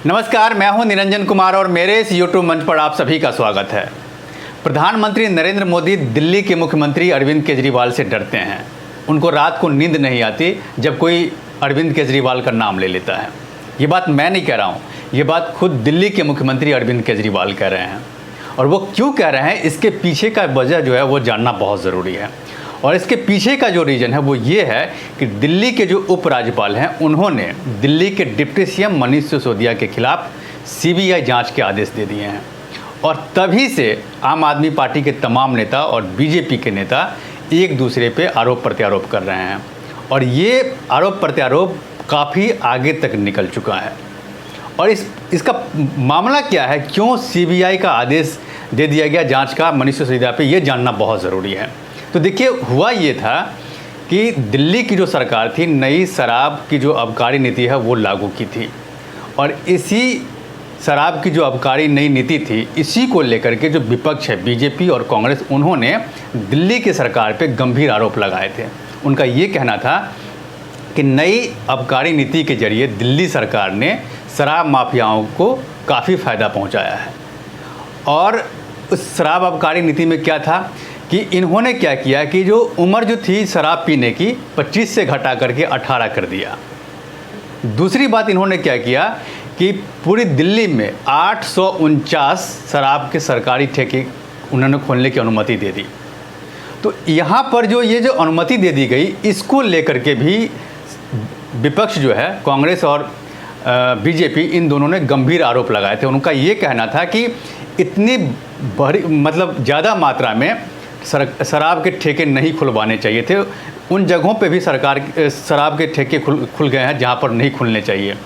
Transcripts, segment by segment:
नमस्कार, मैं हूं निरंजन कुमार और मेरे इस यूट्यूब मंच पर आप सभी का स्वागत है। प्रधानमंत्री नरेंद्र मोदी दिल्ली के मुख्यमंत्री अरविंद केजरीवाल से डरते हैं। उनको रात को नींद नहीं आती जब कोई अरविंद केजरीवाल का नाम ले लेता है। ये बात मैं नहीं कह रहा हूँ, ये बात खुद दिल्ली के मुख्यमंत्री अरविंद केजरीवाल कह रहे हैं। और वो क्यों कह रहे हैं, इसके पीछे का वजह जो है वो जानना बहुत ज़रूरी है। और इसके पीछे का जो रीज़न है वो ये है कि दिल्ली के जो उपराज्यपाल हैं उन्होंने दिल्ली के डिप्टी सीएम मनीष सिसोदिया के खिलाफ सीबीआई जांच के आदेश दे दिए हैं। और तभी से आम आदमी पार्टी के तमाम नेता और बीजेपी के नेता एक दूसरे पे आरोप प्रत्यारोप कर रहे हैं। और ये आरोप प्रत्यारोप काफ़ी आगे तक निकल चुका है। और इसका मामला क्या है, क्यों सीबीआई का आदेश दे दिया गया जांच का मनीष सिसोदिया पे, ये जानना बहुत ज़रूरी है। तो देखिए, हुआ ये था कि दिल्ली की जो सरकार थी, नई शराब की जो आबकारी नीति है वो लागू की थी। और इसी शराब की जो आबकारी नई नीति थी, इसी को लेकर के जो विपक्ष है बीजेपी और कांग्रेस, उन्होंने दिल्ली की सरकार पे गंभीर आरोप लगाए थे। उनका ये कहना था कि नई आबकारी नीति के जरिए दिल्ली सरकार ने शराब माफियाओं को काफ़ी फ़ायदा पहुंचाया है। और उस शराब आबकारी नीति में क्या था कि इन्होंने क्या किया कि जो उम्र जो थी शराब पीने की 25 से घटा करके 18 कर दिया। दूसरी बात इन्होंने क्या किया कि पूरी दिल्ली में 849 शराब के सरकारी ठेके उन्होंने खोलने की अनुमति दे दी। तो यहाँ पर ये जो अनुमति दे दी गई, इसको लेकर के भी विपक्ष जो है कांग्रेस और बीजेपी, इन दोनों ने गंभीर आरोप लगाए थे। उनका ये कहना था कि इतनी बड़ी ज़्यादा मात्रा में शराब के ठेके नहीं खुलवाने चाहिए थे। उन जगहों पे भी सरकार शराब के ठेके खुल गए हैं जहां पर नहीं खुलने चाहिए।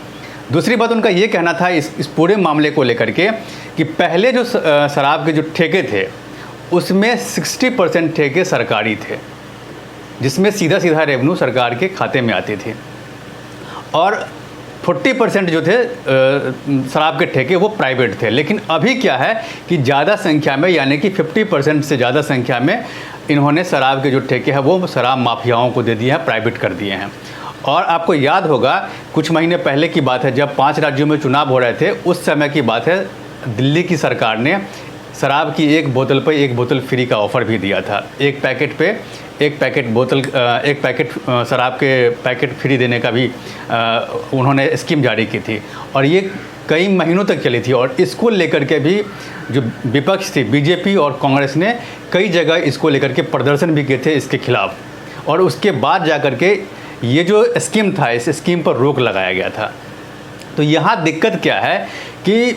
दूसरी बात उनका ये कहना था इस पूरे मामले को लेकर के कि पहले जो शराब के जो ठेके थे उसमें 60% ठेके सरकारी थे, जिसमें सीधा सीधा रेवेन्यू सरकार के खाते में आती थी। और 40% जो थे शराब के ठेके वो प्राइवेट थे। लेकिन अभी क्या है कि ज़्यादा संख्या में, यानी कि 50% से ज़्यादा संख्या में इन्होंने शराब के जो ठेके हैं वो शराब माफियाओं को दे दिए हैं, प्राइवेट कर दिए हैं। और आपको याद होगा, कुछ महीने पहले की बात है, जब 5 राज्यों में चुनाव हो रहे थे, उस समय की बात है, दिल्ली की सरकार ने शराब की एक बोतल पर एक बोतल फ्री का ऑफ़र भी दिया था। एक पैकेट पे एक पैकेट शराब के पैकेट फ्री देने का भी उन्होंने स्कीम जारी की थी। और ये कई महीनों तक चली थी। और इसको लेकर के भी जो विपक्ष थी बीजेपी और कांग्रेस ने कई जगह इसको लेकर के प्रदर्शन भी किए थे इसके खिलाफ। और उसके बाद जा कर के ये जो स्कीम था, इस स्कीम पर रोक लगाया गया था। तो यहाँ दिक्कत क्या है कि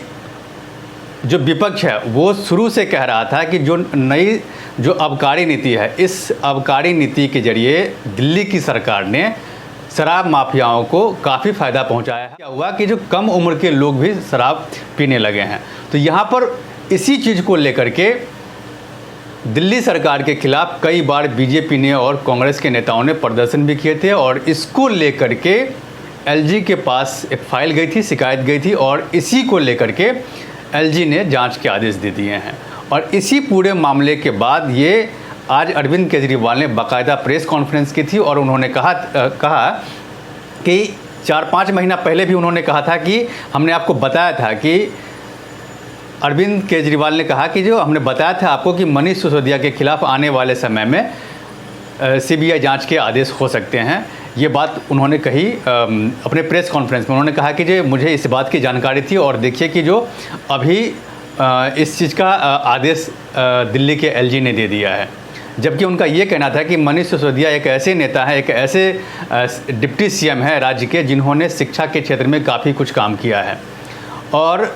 जो विपक्ष है वो शुरू से कह रहा था कि जो नई जो आबकारी नीति है, इस आबकारी नीति के जरिए दिल्ली की सरकार ने शराब माफियाओं को काफ़ी फ़ायदा पहुंचाया है। क्या हुआ कि जो कम उम्र के लोग भी शराब पीने लगे हैं। तो यहाँ पर इसी चीज़ को लेकर के दिल्ली सरकार के खिलाफ कई बार बीजेपी ने और कांग्रेस के नेताओं ने प्रदर्शन भी किए थे। और इसको लेकर के एलजी के पास एक फाइल गई थी, शिकायत गई थी। और इसी को लेकर के एलजी ने जांच के आदेश दे दिए हैं। और इसी पूरे मामले के बाद ये आज अरविंद केजरीवाल ने बाकायदा प्रेस कॉन्फ्रेंस की थी। और उन्होंने कहा कि 4-5 महीना पहले भी उन्होंने कहा था कि हमने आपको बताया था कि अरविंद केजरीवाल ने कहा कि जो हमने बताया था आपको कि मनीष सिसोदिया के खिलाफ आने वाले समय में सीबीआई जांच के आदेश हो सकते हैं। ये बात उन्होंने कही अपने प्रेस कॉन्फ्रेंस में। उन्होंने कहा कि जो मुझे इस बात की जानकारी थी। और देखिए कि जो अभी इस चीज़ का आदेश दिल्ली के एलजी ने दे दिया है। जबकि उनका ये कहना था कि मनीष सिसोदिया एक ऐसे नेता हैं, एक ऐसे डिप्टी सीएम हैं राज्य के, जिन्होंने शिक्षा के क्षेत्र में काफ़ी कुछ काम किया है। और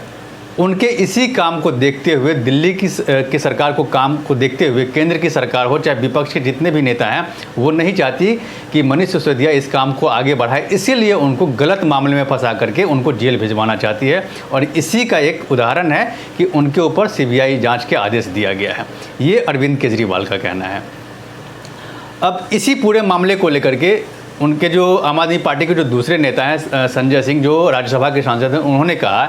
उनके इसी काम को देखते हुए दिल्ली की सरकार को काम को देखते हुए केंद्र की सरकार हो, चाहे विपक्ष के जितने भी नेता हैं, वो नहीं चाहती कि मनीष सिसोदिया इस काम को आगे बढ़ाए। इसीलिए उनको गलत मामले में फंसा करके उनको जेल भिजवाना चाहती है। और इसी का एक उदाहरण है कि उनके ऊपर सीबीआई जांच के आदेश दिया गया है। ये अरविंद केजरीवाल का कहना है। अब इसी पूरे मामले को लेकर के उनके जो आम आदमी पार्टी के जो दूसरे नेता हैं, संजय सिंह, जो राज्यसभा के सांसद हैं, उन्होंने कहा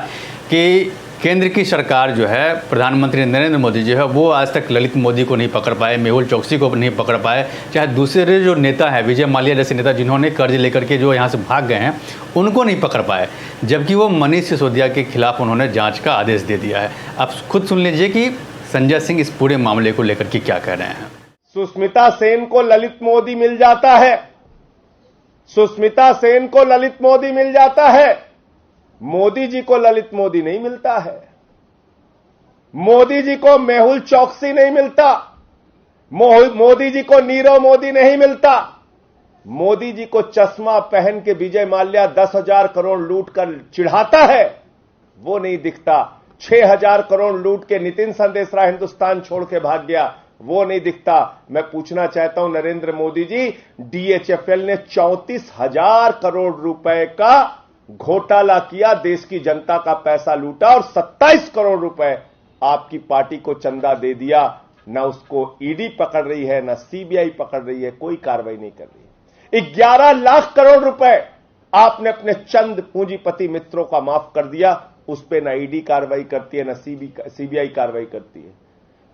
कि केंद्र की सरकार जो है, प्रधानमंत्री नरेंद्र मोदी जो है, वो आज तक ललित मोदी को नहीं पकड़ पाए, मेहुल चोकसी को नहीं पकड़ पाए, चाहे दूसरे जो नेता हैं, विजय माल्या जैसे नेता जिन्होंने कर्ज लेकर के जो यहाँ से भाग गए हैं, उनको नहीं पकड़ पाए, जबकि वो मनीष सिसोदिया के खिलाफ उन्होंने जाँच का आदेश दे दिया है। आप खुद सुन लीजिए कि संजय सिंह इस पूरे मामले को लेकर के क्या कह रहे हैं। सुष्मिता सेन को ललित मोदी मिल जाता है, सुष्मिता सेन को ललित मोदी मिल जाता है, मोदी जी को ललित मोदी नहीं मिलता है। मोदी जी को मेहुल चोकसी नहीं मिलता, मोदी जी को नीरव मोदी नहीं मिलता। मोदी जी को चश्मा पहन के विजय माल्या 10,000 करोड़ लूट कर चिढ़ाता है, वो नहीं दिखता। 6,000 करोड़ लूट के नितिन संदेशरा हिंदुस्तान छोड़ के भाग गया, वो नहीं दिखता। मैं पूछना चाहता हूं नरेंद्र मोदी जी, डीएचएफएल ने 34,000 करोड़ रुपए का घोटाला किया, देश की जनता का पैसा लूटा और 27 करोड़ रुपए आपकी पार्टी को चंदा दे दिया। न उसको ईडी पकड़ रही है, न सीबीआई पकड़ रही है, कोई कार्रवाई नहीं कर रही है। 11 लाख करोड़ रुपए आपने अपने चंद पूंजीपति मित्रों का माफ कर दिया, उस पर न ईडी कार्रवाई करती है, न सीबीआई कार्रवाई करती है।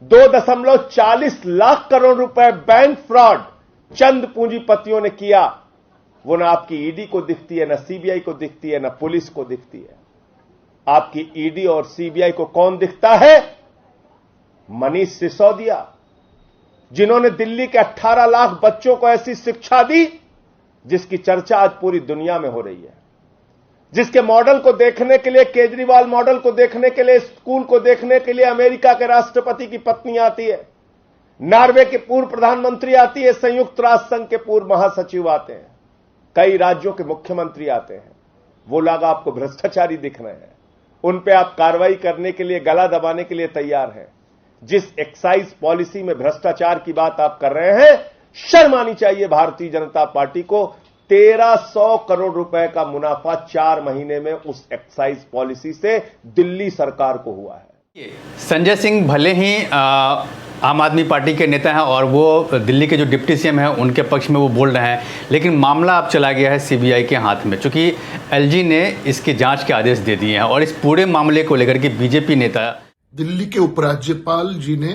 2.40 लाख करोड़ रुपए बैंक फ्रॉड चंद पूंजीपतियों ने किया, वो ना आपकी ईडी को दिखती है, ना सीबीआई को दिखती है, ना पुलिस को दिखती है। आपकी ईडी और सीबीआई को कौन दिखता है? मनीष सिसोदिया, जिन्होंने दिल्ली के 18 लाख बच्चों को ऐसी शिक्षा दी जिसकी चर्चा आज पूरी दुनिया में हो रही है, जिसके मॉडल को देखने के लिए, केजरीवाल मॉडल को देखने के लिए, स्कूल को देखने के लिए अमेरिका के राष्ट्रपति की पत्नी आती है, नॉर्वे के पूर्व प्रधानमंत्री आती है, संयुक्त राष्ट्र संघ के पूर्व महासचिव आते हैं, कई राज्यों के मुख्यमंत्री आते हैं। वो लोग आपको भ्रष्टाचारी दिख रहे हैं, उन पे आप कार्रवाई करने के लिए, गला दबाने के लिए तैयार हैं। जिस एक्साइज पॉलिसी में भ्रष्टाचार की बात आप कर रहे हैं, शर्म आनी चाहिए भारतीय जनता पार्टी को। 1,300 करोड़ रुपए का मुनाफा 4 महीने में उस एक्साइज पॉलिसी से दिल्ली सरकार को हुआ है। संजय सिंह भले ही आम आदमी पार्टी के नेता हैं और वो दिल्ली के जो डिप्टी सीएम हैं उनके पक्ष में वो बोल रहे हैं, लेकिन मामला अब चला गया है सीबीआई के हाथ में, चूंकि एलजी ने इसकी जांच के आदेश दे दिए हैं। और इस पूरे मामले को लेकर के बीजेपी नेता, दिल्ली के उपराज्यपाल जी ने,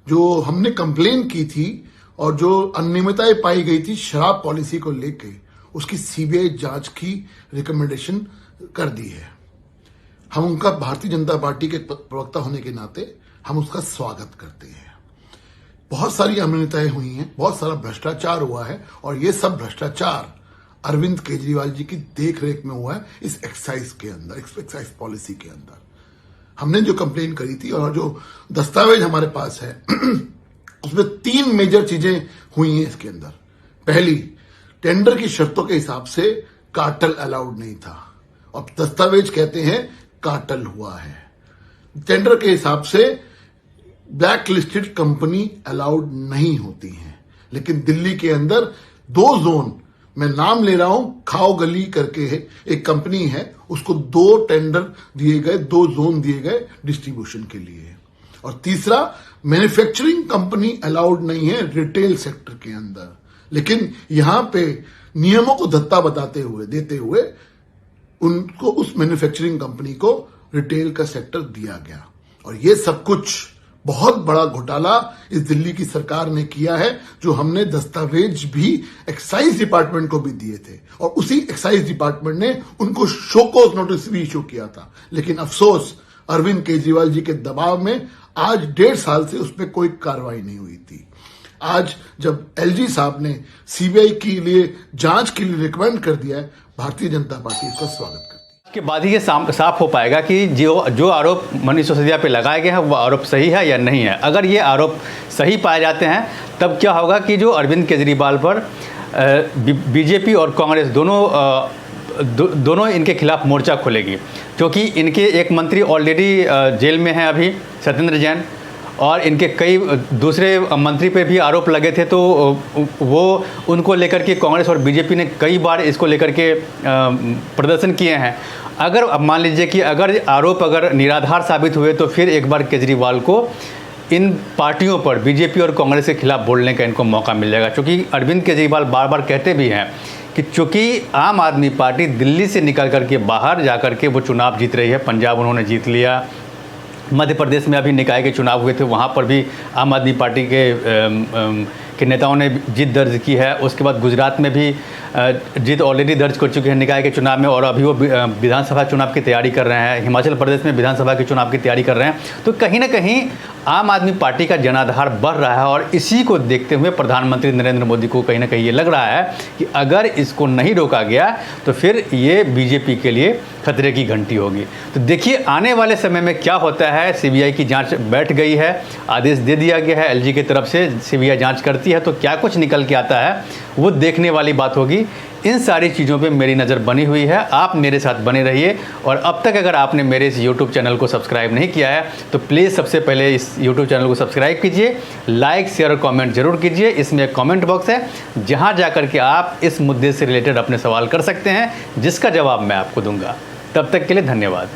जो हमने कंप्लेन की थी और जो अनियमितताएं पाई गई थी शराब पॉलिसी को लेके, उसकी सीबीआई जांच की रिकमेंडेशन कर दी है। हम उनका, भारतीय जनता पार्टी के प्रवक्ता होने के नाते हम उसका स्वागत करते हैं। बहुत सारी अनियमितताएं हुई हैं, बहुत सारा भ्रष्टाचार हुआ है, और ये सब भ्रष्टाचार अरविंद केजरीवाल जी की देखरेख में हुआ है इस एक्साइज के अंदर, एक्साइज पॉलिसी के अंदर। हमने जो कंप्लेन करी थी और जो दस्तावेज हमारे पास है उसमें 3 मेजर चीजें हुई हैं इसके अंदर। पहली, टेंडर की शर्तों के हिसाब से कार्टेल अलाउड नहीं था, और दस्तावेज कहते हैं कार्टेल हुआ है। टेंडर के हिसाब से ब्लैक लिस्टेड कंपनी अलाउड नहीं होती है, लेकिन दिल्ली के अंदर 2 जोन, मैं नाम ले रहा हूं, खाओ गली करके है एक कंपनी है, उसको 2 टेंडर दिए गए, 2 जोन दिए गए डिस्ट्रीब्यूशन के लिए। और तीसरा, मैन्युफैक्चरिंग कंपनी अलाउड नहीं है रिटेल सेक्टर के अंदर, लेकिन यहां पे नियमों को धत्ता देते हुए उनको, उस मैन्युफैक्चरिंग कंपनी को रिटेल का सेक्टर दिया गया। और ये सब कुछ बहुत बड़ा घोटाला इस दिल्ली की सरकार ने किया है, जो हमने दस्तावेज भी एक्साइज डिपार्टमेंट को भी दिए थे, और उसी एक्साइज डिपार्टमेंट ने उनको शोकॉज नोटिस भी इशू किया था। लेकिन अफसोस, अरविंद केजरीवाल जी के दबाव में आज 1.5 साल से उस पर कोई कार्रवाई नहीं हुई थी। आज जब एलजी साहब ने सीबीआई के लिए जांच के लिए रिकमेंड कर दिया है, भारतीय जनता पार्टी इसका स्वागत करती है। के बाद ही ये साफ हो पाएगा कि जो आरोप मनीष सिसोदिया पे लगाए गए हैं वो आरोप सही है या नहीं है। अगर ये आरोप सही पाए जाते हैं तब क्या होगा कि जो अरविंद केजरीवाल पर बीजेपी और कांग्रेस दोनों इनके खिलाफ मोर्चा खोलेगी, क्योंकि इनके एक मंत्री ऑलरेडी जेल में हैं अभी, सत्येंद्र जैन, और इनके कई दूसरे मंत्री पे भी आरोप लगे थे, तो वो उनको लेकर के कांग्रेस और बीजेपी ने कई बार इसको लेकर के प्रदर्शन किए हैं। अगर अब मान लीजिए कि अगर आरोप अगर निराधार साबित हुए तो फिर एक बार केजरीवाल को इन पार्टियों पर, बीजेपी और कांग्रेस के खिलाफ बोलने का इनको मौका मिल जाएगा, क्योंकि अरविंद केजरीवाल बार बार कहते भी हैं कि चूंकि आम आदमी पार्टी दिल्ली से निकल करके बाहर जा कर के वो चुनाव जीत रही है, पंजाब उन्होंने जीत लिया, मध्य प्रदेश में अभी निकाय के चुनाव हुए थे, वहाँ पर भी आम आदमी पार्टी के नेताओं ने जीत दर्ज की है। उसके बाद गुजरात में भी जीत ऑलरेडी दर्ज कर चुके हैं निकाय के चुनाव में, और अभी वो विधानसभा चुनाव की तैयारी कर रहे हैं। हिमाचल प्रदेश में विधानसभा के चुनाव की तैयारी कर रहे हैं। तो कहीं ना कहीं आम आदमी पार्टी का जनाधार बढ़ रहा है, और इसी को देखते हुए प्रधानमंत्री नरेंद्र मोदी को कहीं ना कहीं ये लग रहा है कि अगर इसको नहीं रोका गया तो फिर ये बीजेपी के लिए खतरे की घंटी होगी। तो देखिए आने वाले समय में क्या होता है। सीबीआई की जांच बैठ गई है, आदेश दे दिया गया है एलजी की तरफ से, सीबीआई जांच करती है, तो क्या कुछ निकल के आता है वो देखने वाली बात होगी। इन सारी चीज़ों पे मेरी नज़र बनी हुई है, आप मेरे साथ बने रहिए। और अब तक अगर आपने मेरे इस YouTube चैनल को सब्सक्राइब नहीं किया है तो प्लीज़ सबसे पहले इस YouTube चैनल को सब्सक्राइब कीजिए, लाइक शेयर और कमेंट जरूर कीजिए। इसमें एक कमेंट बॉक्स है जहां जाकर के आप इस मुद्दे से रिलेटेड अपने सवाल कर सकते हैं, जिसका जवाब मैं आपको दूंगा। तब तक के लिए धन्यवाद।